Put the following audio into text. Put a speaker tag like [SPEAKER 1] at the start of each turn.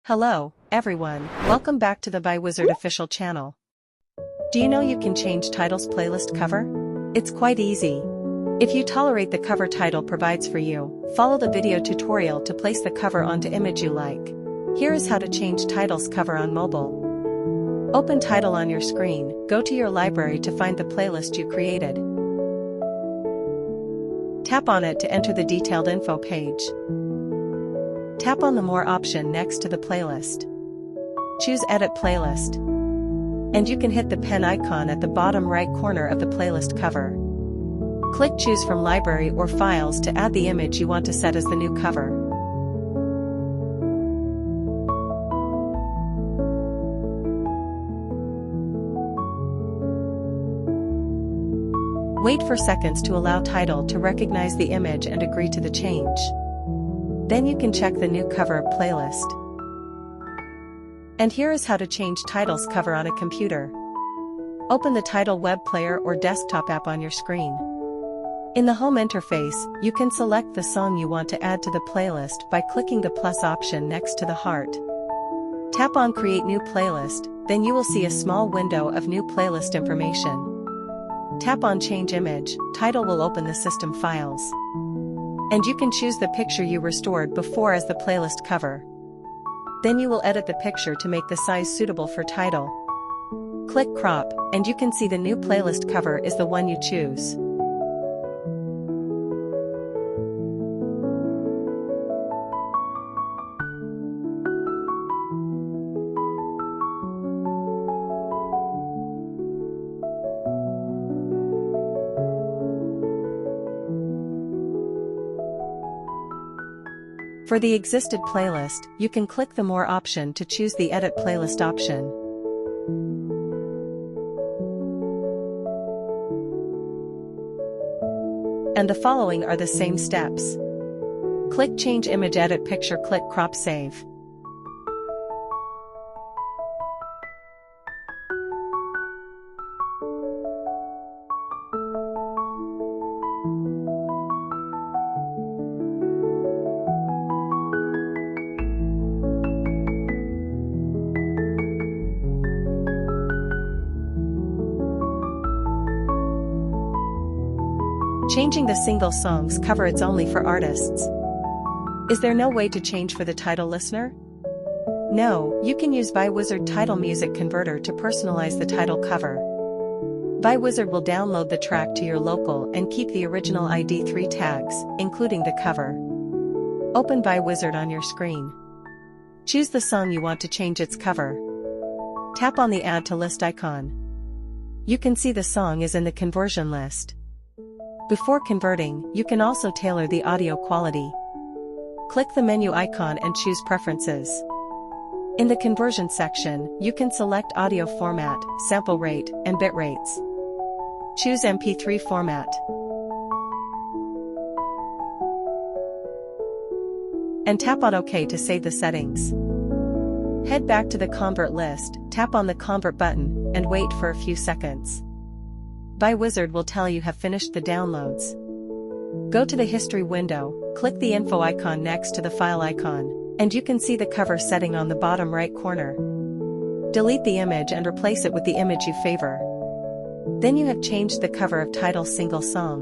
[SPEAKER 1] Hello, everyone, welcome back to the ByWizard official channel. Do you know you can change Tidal's playlist cover? It's quite easy. If you tolerate the cover Tidal provides for you, follow the video tutorial to place the cover onto image you like. Here is how to change Tidal's cover on mobile. Open Tidal on your screen, go to your library to find the playlist you created. Tap on it to enter the detailed info page. Tap on the More option next to the playlist. Choose Edit Playlist. And you can hit the pen icon at the bottom right corner of the playlist cover. Click Choose from Library or Files to add the image you want to set as the new cover. Wait for seconds to allow Tidal to recognize the image and agree to the change. Then you can check the new cover playlist. And here is how to change Tidal's cover on a computer. Open the Tidal web player or desktop app on your screen. In the home interface, you can select the song you want to add to the playlist by clicking the plus option next to the heart. Tap on Create New Playlist, then you will see a small window of new playlist information. Tap on Change Image, Tidal will open the system files. And you can choose the picture you restored before as the playlist cover. Then you will edit the picture to make the size suitable for Tidal. Click Crop, and you can see the new playlist cover is the one you choose. For the existed playlist, you can click the More option to choose the Edit Playlist option. And the following are the same steps. Click Change Image, Edit Picture, click Crop, Save. Changing the single song's cover, it's only for artists. Is there no way to change for the Tidal listener? No, you can use ByWizard Tidal Music Converter to personalize the Tidal cover. ByWizard will download the track to your local and keep the original ID3 tags, including the cover. Open ByWizard on your screen. Choose the song you want to change its cover. Tap on the Add to List icon. You can see the song is in the conversion list. Before converting, you can also tailor the audio quality. Click the menu icon and choose Preferences. In the conversion section, you can select audio format, sample rate, and bit rates. Choose MP3 format. And tap on OK to save the settings. Head back to the Convert list, tap on the Convert button, and wait for a few seconds. ByWizard will tell you have finished the downloads. Go to the History window, click the info icon next to the file icon, and you can see the cover setting on the bottom right corner. Delete the image and replace it with the image you favor. Then you have changed the cover of Tidal's single song.